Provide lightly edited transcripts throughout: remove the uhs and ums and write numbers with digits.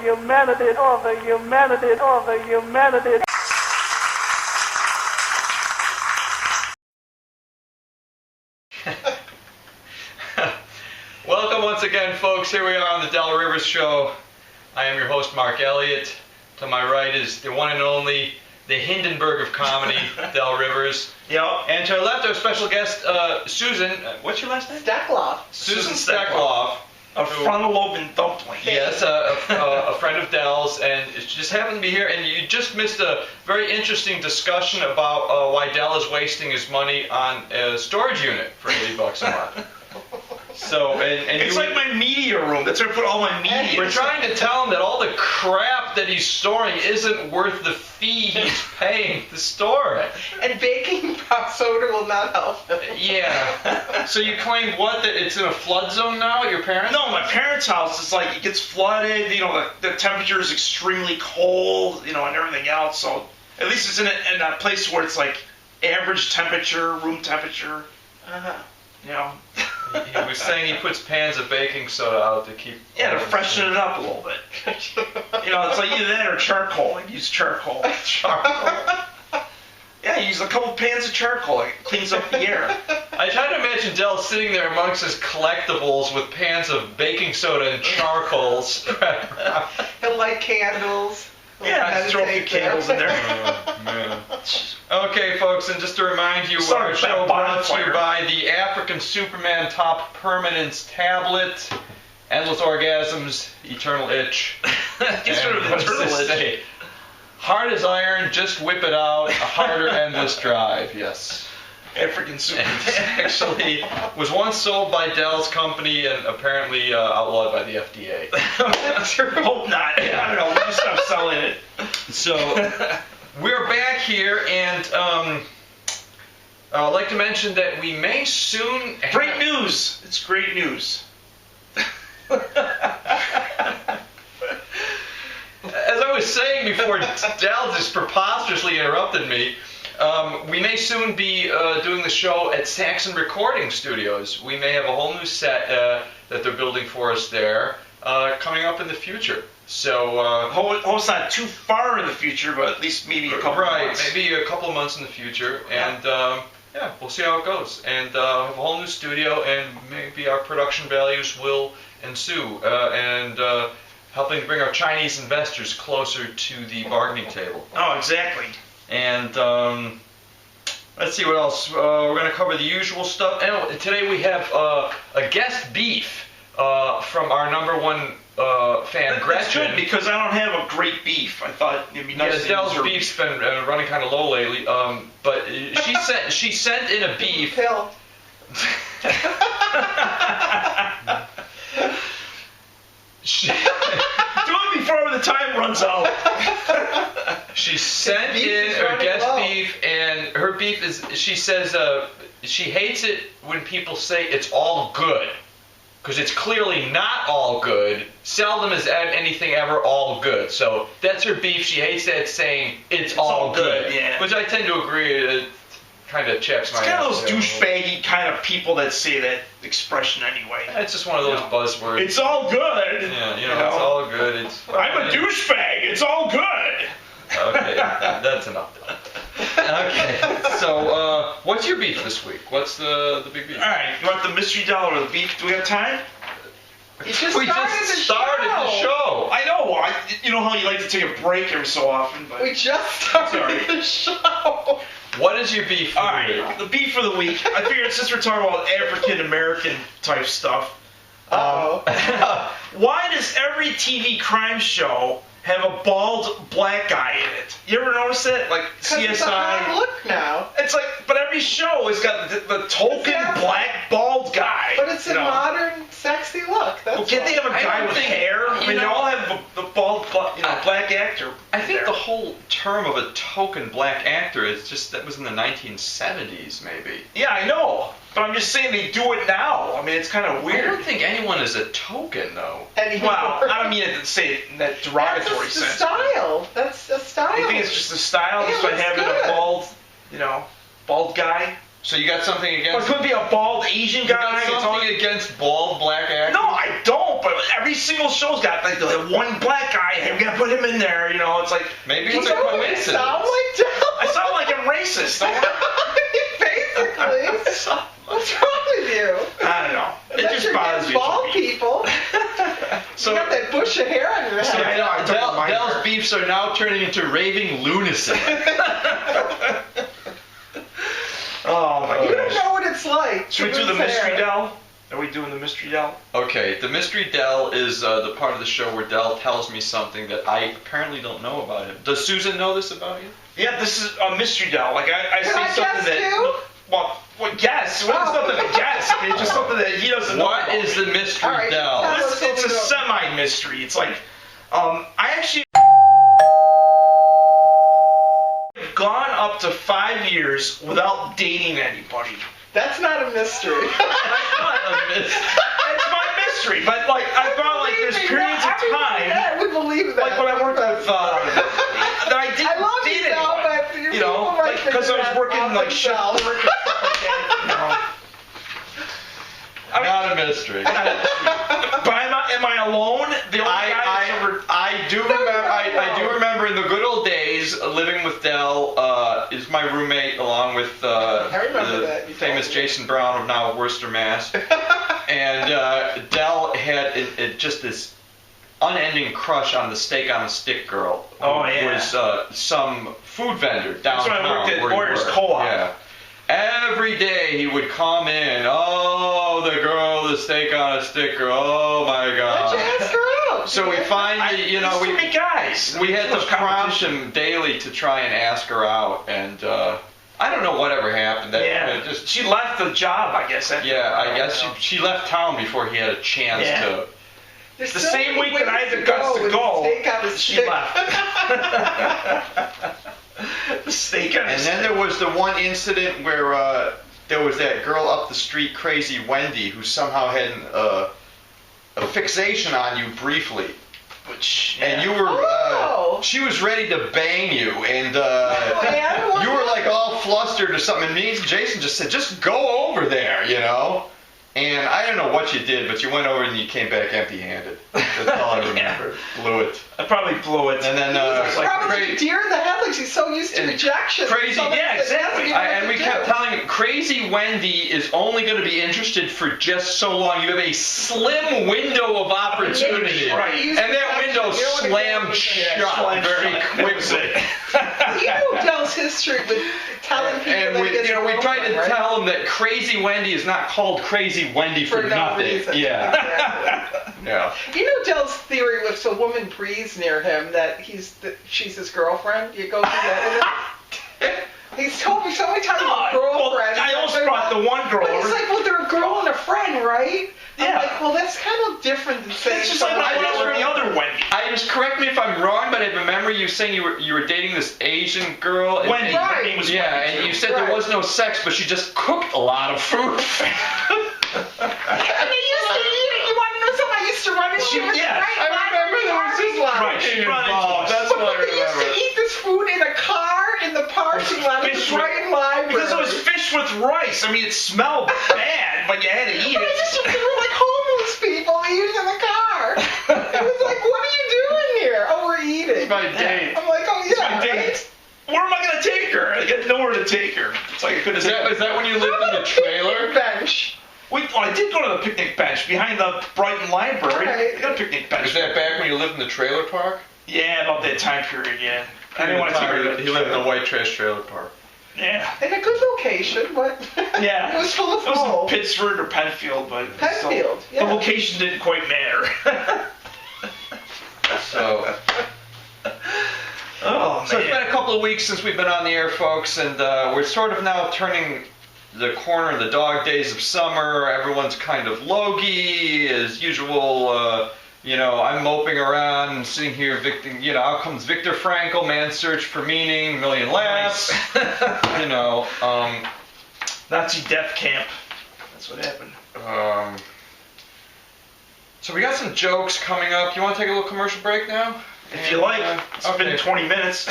humanity, all the humanity, all the humanity. Welcome once again, folks. Here we are on the Del Rivers Show. I am your host, Mark Elliott. To my right is the one and only, the Hindenburg of comedy, Del Rivers. Yep. And to our left, our special guest, Susan. What's your last name? Stackloff. Susan Stackloff. A frontal lobe and dumpling. Yes, a friend of Del's, and it just happened to be here. And you just missed a very interesting discussion about why Del is wasting his money on a storage unit for $80 a month. So, and It's like my media room. That's where I put all my media. we're trying to tell him that all the crap that he's storing isn't worth the fee he's paying to store it. And baking soda will not help. Yeah. So you claim what? That it's in a flood zone now at your parents'? No, my parents' house is like, it gets flooded, you know, the temperature is extremely cold, you know, and everything else. So at least it's in a place where it's like average temperature, room temperature. You know. He was saying he puts pans of baking soda out to keep... Yeah, to freshen it up a little bit. You know, it's like either that or charcoal. I use charcoal. Charcoal. Yeah, you use a couple pans of charcoal. It cleans up the air. I try to imagine Del sitting there amongst his collectibles with pans of baking soda and charcoal spread around. He'll light candles. Yeah, I just throw a few candles in there. Oh, man. Okay, folks, and just to remind you, Sorry, our show that brought to you bonfire. by the African Superman Top Permanence Tablet, Endless Orgasms, Eternal Itch. Gets rid of And the what does eternal this itch. say? Hard as iron, just whip it out. A harder, endless drive. Yes. African And Superman. it actually was once sold by Dell's company and apparently outlawed by the FDA. Hope not. I don't know. We'll just stop selling it. So, we're back here, and I'd like to mention that we may soon have... Great news. It's great news. As I was saying before Del just preposterously interrupted me, we may soon be doing the show at Saxon Recording Studios. We may have a whole new set that they're building for us there coming up in the future. So, Hope it's not too far in the future, but at least maybe a couple right, months. maybe a couple of months in the future, and yeah, we'll see how it goes. And have a whole new studio, and maybe our production values will ensue, and helping to bring our Chinese investors closer to the bargaining table. Oh, exactly. And let's see what else. We're going to cover the usual stuff. And today we have a guest beef from our number one fan, That's Gretchen. good because I don't have a great beef. I thought it'd be nice Yeah, to Del's use her beef's been running kind of low lately. But she sent in a beef. Pill. She, Do it before the time runs out. she sent Beef in is her running guest low. beef, and her beef is. She says she hates it when people say it's all good, because it's clearly not all good. Seldom is anything ever all good. So that's her beef. She hates that saying it's all good, yeah. which I tend to agree. It kind of chaps my It's kind of ass, those you know. douchebaggy kind of people that say that expression anyway. It's just one of those No. buzzwords. It's all good. Yeah, you know, it's all good. It's, I'm a douchebag. It's all good. Okay, that's enough. Okay, so what's your beef this week? What's the big beef? All right, you want the mystery doll or the beef? Do we have time? You just We just started the show. I know. You know how you like to take a break every so often, but We just started Sorry. the show. What is your beef? all right, the beef for the week. I figured since we're talking about African American type stuff, Uh-oh. why does every TV crime show have a bald black guy in it? You ever notice that? Like 'Cause it's a hot CSI. look now. It's like, but every show has got the token Exactly. black bald guy. But it's a you know? modern, sexy look. That's Well, can't they have a I guy don't with think- hair? I you mean, they know- all have the bald, black actor. I think there. the whole term of a token black actor is just that was in the 1970s, maybe. Yeah, I know. But I'm just saying they do it now. I mean, it's kind of I weird. don't think anyone is a token, though. anymore. Well, I don't mean it to say it in that derogatory That's a sense. style. That's a style. You think it's just a style, Yeah, just by looks having good. a bald, bald guy? So you got something Or it against? could be a bald Asian You guy. got It's something always- against bald black actors? No, I don't. But every single show's got like the one black guy. Hey, we gotta put him in there. You know, it's like Maybe You it's a know what you coincidence. sound like, Del? I sound like I'm racist. Don't worry. Basically. What's wrong with you? I don't know. It Unless just you're bothers against me. bald people. So You got that bush of hair on your head. I know, I don't mind Dell's her. beefs are now turning into raving lunacy. Oh my You don't gosh. know what it's like. Should we to do the lose mystery hair. Dell? Are we doing the mystery Dell? Okay, the Mystery Dell is the part of the show where Dell tells me something that I apparently don't know about him. Does Susan know this about you? Yeah, this is a mystery Dell. Like I Can say I something guess that. too? Well, guess. Well, it's nothing to guess. I mean, it's just something that he doesn't know. What about. is the Mystery All right, Dell? tell us. It's a semi-mystery. It's like, I actually have gone up to 5 years without dating anybody. That's not a mystery. That's not a mystery. It's my mystery, but like I thought, like there's periods of time, I would believe that. like when I worked with, that I didn't I love date you, Del, anyone. but You know, people like because I was figure working that like out shift work themselves. and stuff like that. You know. I mean, Not a mystery. but am I alone? The only guy that's ever. I do remember. I do remember in the good old days living with Dell. Is my roommate along with remember the that, you famous told me. Jason Brown of now Worcester, Mass. And Dell had just this unending crush on the steak on a stick girl. Who Oh, yeah. was some food vendor downtown. when I worked at where he Warriors worked. Co-op. Yeah. Every day he would come in. Oh, the girl, the steak on a stick girl. Oh my Why'd God. you ask her out? So we finally, you know, There's too many guys. we had Too to much prompt competition. him daily to try and ask her out, and I don't know whatever happened. That Yeah, just she left the job, I guess. after yeah, a while, I guess you know. she left town before he had a chance Yeah. to. There's The so same many week that I ways had the guts to with go, steak on a she stick. left. The steak on a And stick. then there was the one incident where there was that girl up the street, Crazy Wendy, who somehow had a fixation on you briefly. Which, And you were, Oh. she was ready to bang you, and and you were like all flustered or something. And me and Jason just said, just go over there, you know. And I don't know what you did, but you went over and you came back empty-handed. That's all I remember. Blew it. I probably blew it. And then He's like probably cra- deer in the headlights. He's so used to And rejection. crazy- Somebody yeah, says, exactly. "Yes, and we you kept do." telling him, Crazy Wendy is only going to be interested for just so long. You have a slim window of opportunity. Right. And that window slammed shut slammed very shut. quickly. You know Dell's history with telling people And that we, he gets you know, we tried to girlfriend, right? tell him that Crazy Wendy is not called Crazy Wendy for For no nothing. reason. Yeah. Exactly. Yeah. You know Dell's theory if a woman breathes near him that she's his girlfriend. You go through that. He's told me so many times No, his girlfriend. I almost brought the one girl But it's over. like, well, they're a girl and a friend, right? Yeah. I'm like, well, that's kind of different than saying. It's just like when I went over the other Wendy. Just correct me if I'm wrong, but I remember you saying you were dating this Asian girl. And, Wendy. and- Her name was yeah, Wendy, and too. you said Right. there was no sex, but she just cooked a lot of food. And they used to eat it. You want to know something? I used to run into She- it. yeah, Right, I remember there was this Right, she brought it to us. That's what I They used to remember. eat this food in a car in the parking lot of the Fish Brighton Library. Because it was fish with rice. I mean, it smelled bad, but you had to eat But I it. just they were like homeless people eating in the car. It was like, what are you doing here? Oh, we're eating. It's my date. I'm like, oh yeah. My date. Right? Where am I going to take her? I got nowhere to take her. It's like I couldn't Is take that, her. is that when you lived in the trailer? bench. I did go to the picnic bench behind the Brighton Library. Right. I got a picnic bench. Is that back when you lived in the trailer park? Yeah, about that time period, yeah. I didn't want to take her to the He lived in the white trash trailer park. Yeah. In a good location, but Yeah. it was full of It was mold. in Pittsford or Penfield, but still, Penfield, yeah. the location didn't quite matter. So, Oh, so it's been man. a couple of weeks since we've been on the air, folks, and we're sort of now turning the corner in the dog days of summer. Everyone's kind of logy as usual. You know, I'm moping around and sitting here, out comes Viktor Frankl, Man's Search for Meaning, Million Laughs. You know, Nazi death camp. That's what happened. so we got some jokes coming up. You want to take a little commercial break now? If you like, it's been 20 minutes.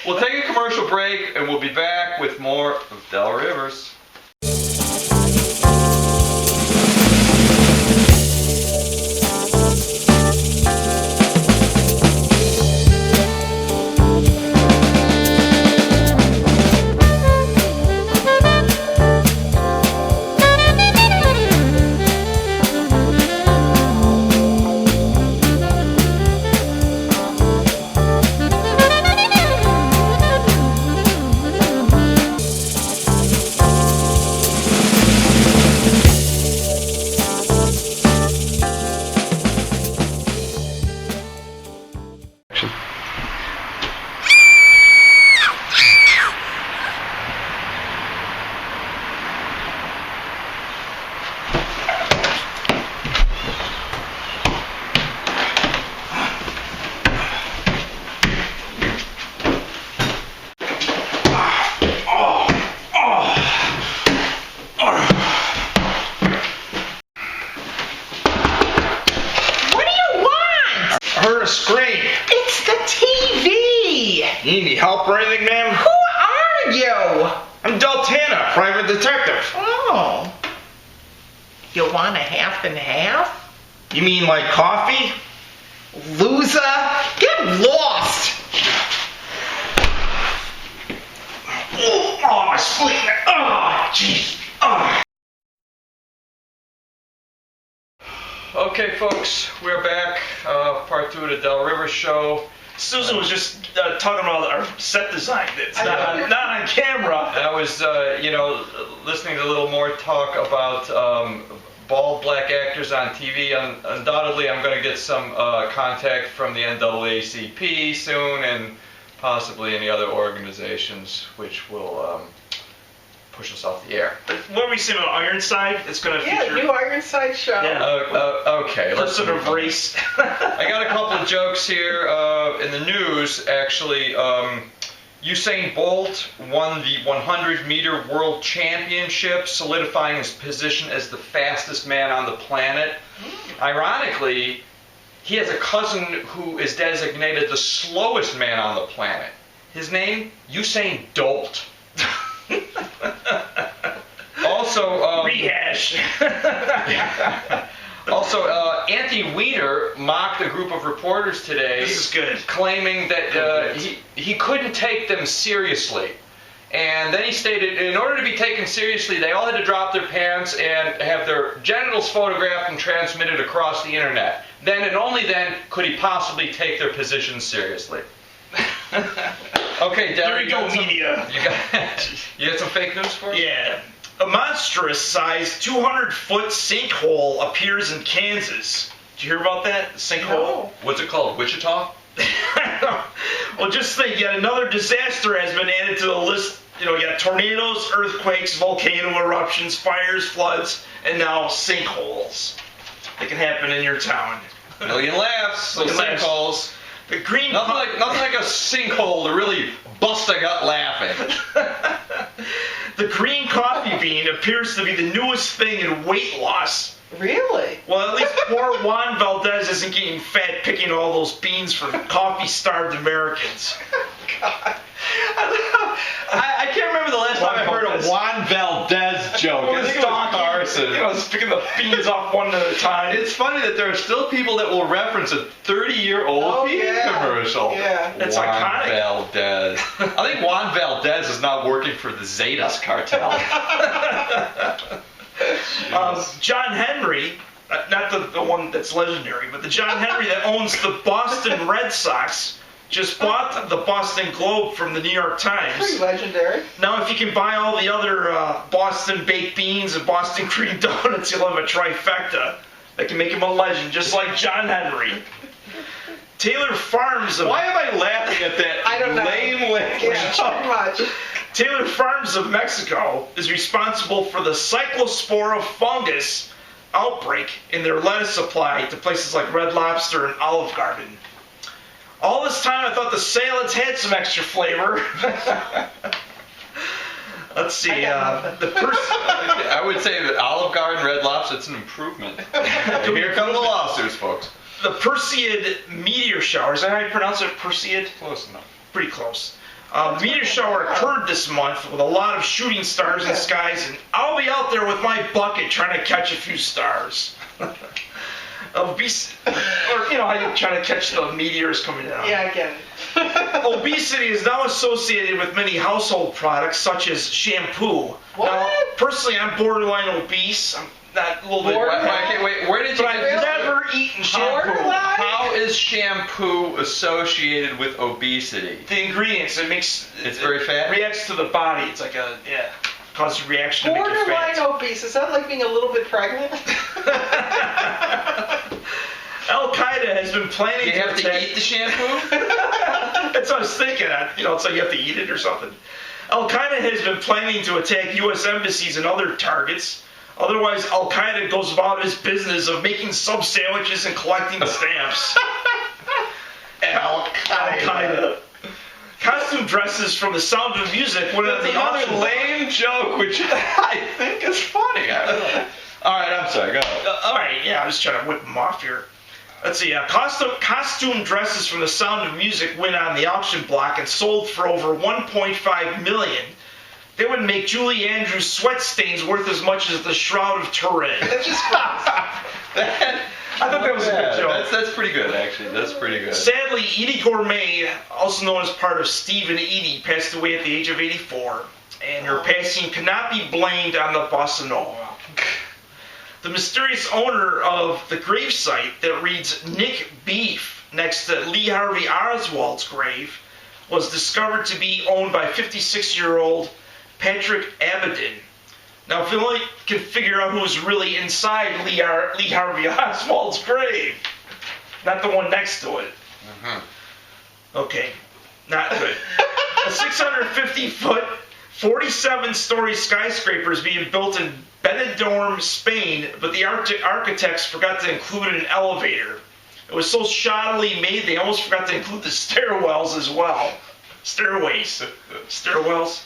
We'll take a commercial break, and we'll be back with more of Del Rivers. Scream. It's the TV. You need any help or anything, ma'am? Who are you? I'm Deltana, private detective. Oh. You want a half and half? You mean like coffee? Loser. Get lost. Oh, my spleen. Oh, jeez. Oh. Okay, folks, we're back. Part 2 of the Del Rivers show. Susan was just talking about our set design. It's not on camera. I was, listening to a little more talk about bald black actors on TV. Undoubtedly, I'm going to get some contact from the NAACP soon, and possibly any other organizations which will push us off the air. What were we saying about Ironside? It's going to feature... Yeah, new Ironside show. Yeah. Okay. Person of race. I got a couple of jokes here in the news, actually. Usain Bolt won the 100-meter world championship, solidifying his position as the fastest man on the planet. Ironically, he has a cousin who is designated the slowest man on the planet. His name, Usain Dolt. Also, rehash. Also, Anthony Weiner mocked a group of reporters today. This is good. Claiming that he couldn't take them seriously. And then he stated, in order to be taken seriously, they all had to drop their pants and have their genitals photographed and transmitted across the internet. Then and only then could he possibly take their positions seriously. Okay, Dad. There we go, media. You got some fake news for us? Yeah. A monstrous-sized 200-foot sinkhole appears in Kansas. Did you hear about that? Sinkhole? No. What's it called? Wichita? Well, just think, yet another disaster has been added to the list. You know, you got tornadoes, earthquakes, volcano eruptions, fires, floods, and now sinkholes. They can happen in your town. Million laughs, so Million laughs. sinkholes. The green Nothing like a sinkhole to really bust a gut laughing. The green coffee bean appears to be the newest thing in weight loss. Really? Well, at least poor Juan Valdez isn't getting fat picking all those beans from coffee-starved Americans. God. I can't remember the last time I heard a Juan Valdez joke. I think it was Carson. You know, just picking the beans off one at a time. It's funny that there are still people that will reference a 30-year-old bean commercial. Yeah. It's Juan iconic. Valdez. I think Juan Valdez is now working for the Zetas cartel. John Henry, not the one that's legendary, but the John Henry that owns the Boston Red Sox, just bought the Boston Globe from the New York Times. Pretty legendary. Now, if you can buy all the other Boston baked beans and Boston cream donuts, you'll have a trifecta that can make him a legend, just like John Henry. Taylor Farms of... Why am I laughing at that I don't know. lame Yeah, pretty much. Taylor Farms of Mexico is responsible for the cyclospora fungus outbreak in their lettuce supply to places like Red Lobster and Olive Garden. All this time I thought the salads had some extra flavor. Let's see, I would say that Olive Garden, Red Lobster, it's an improvement. Here come the lawsuits, folks. The Perseid meteor shower, is that how you pronounce it? Perseid? Close enough. Pretty close. The meteor shower occurred this month with a lot of shooting stars in the skies, and I'll be out there with my bucket trying to catch a few stars. How you try to catch the meteors coming down. Yeah, again. Obesity is now associated with many household products such as shampoo. What? Now, personally, I'm borderline obese. I'm not a little bit. Okay, wait. Where did you But get I've this? never eaten shampoo. Borderline? How is shampoo associated with obesity? The ingredients, It's very fat? Reacts to the body. It's like causes a reaction to make you Borderline fat. obese. Is that like being a little bit pregnant? Al Qaeda has been planning You have to attack. eat the shampoo? That's what I was thinking. It's like you have to eat it or something. Al Qaeda has been planning to attack U.S. embassies and other targets. Otherwise, Al Qaeda goes about his business of making sub sandwiches and collecting stamps. Al Qaeda. Costume dresses from The Sound of Music went on That's the another auction. lame joke, which I think is funny. I don't know. All right, I'm sorry. Go ahead. All right, yeah, I'm just trying to whip them off here. Let's see. Costume dresses from The Sound of Music went on the auction block and sold for over $1.5 million. They would make Julie Andrews' sweat stains worth as much as the Shroud of Turin. That's just gross. I thought that was a good joke. That's pretty good, actually. That's pretty good. Sadly, Edie Gourmet, also known as part of Steve and Edie, passed away at the age of 84, and her passing cannot be blamed on the bossa nova. The mysterious owner of the gravesite that reads Nick Beef next to Lee Harvey Oswald's grave was discovered to be owned by 56-year-old Patrick Abaddon. Now, if you only can figure out who was really inside Lee Harvey Oswald's grave, not the one next to it. Okay, not good. A 650-foot, 47-story skyscraper is being built in Benidorm, Spain, but the architects forgot to include an elevator. It was so shoddily made they almost forgot to include the stairwells as well. Stairways. Stairwells.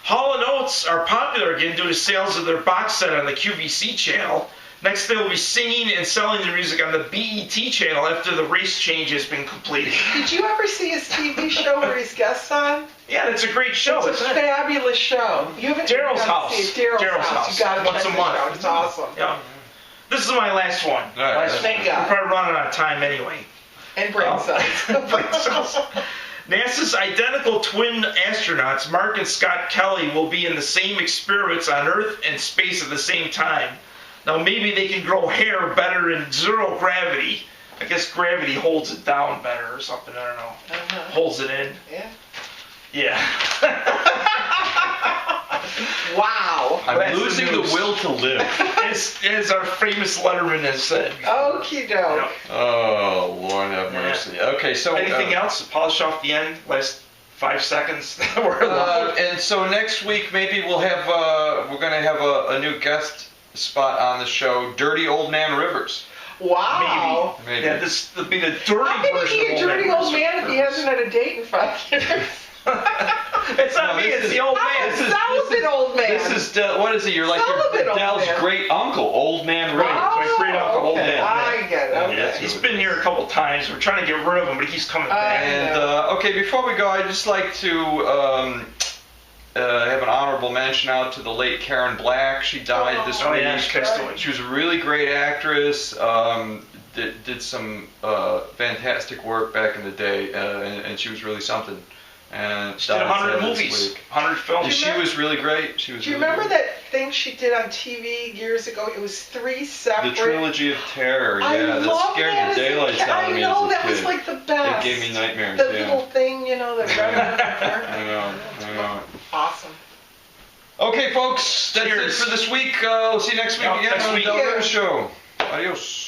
Hall & Oates are popular again due to sales of their box set on the QVC channel. Next, they will be singing and selling their music on the BET channel after the race change has been completed. Did you ever see his TV show where he's guests on? Yeah, it's a great show. It's a isn't it? fabulous show. You haven't Daryl's you gotta House. see it. Daryl's House. You gotta Once check a this month. out. It's awesome. Yeah. This is my last one. All right, thank We're God. probably running out of time anyway. And brain cells. NASA's identical twin astronauts, Mark and Scott Kelly, will be in the same experiments on Earth and space at the same time. Now, maybe they can grow hair better in zero gravity. I guess gravity holds it down better or something. I don't know. Holds it in. Yeah. Yeah. Wow. I'm That's the losing the news. will to live. as our famous Letterman has said. Okie doke. Yep. Oh, Lord have mercy. Okay, so Anything else to polish off the end? Last 5 seconds. We're allowed. and so next week maybe we'll have we're gonna have a new guest spot on the show, Dirty Old Man Rivers. Wow. Maybe. Yeah, this will be the dirty How can version he be a of dirty old man if he Rivers. hasn't had a date in 5 years? It's not No, me, this it's is- the old I'm man. a celibate old man. This is what is it? You're like Celibate old Dell's man. great uncle, Old Man Rivers. my great uncle, old okay. man. I get it. Okay. Yeah, He's been here a couple times. We're trying to get rid of him, but he keeps coming back. And okay, before we go, I'd just like to have an honorable mention out to the late Karen Black. She died this Oh, week. yeah, she passed away. She was a really great actress. Did some fantastic work back in the day, and she was really something. And She did 100 movies, 100 films. She was really great. She was. Do you really remember great. that thing she did on TV years ago? It was 3 separate. The Trilogy of Terror? I Yeah, that loved scared that the as a daylights kid. out of me I know, as a that kid. was like the best. It gave me nightmares. The yeah. little thing, you know, that I know. Awesome. Okay, folks, that's Cheers. it for this week. We'll see you next week Yeah, again next on the week. Del Rivers Show. Adios.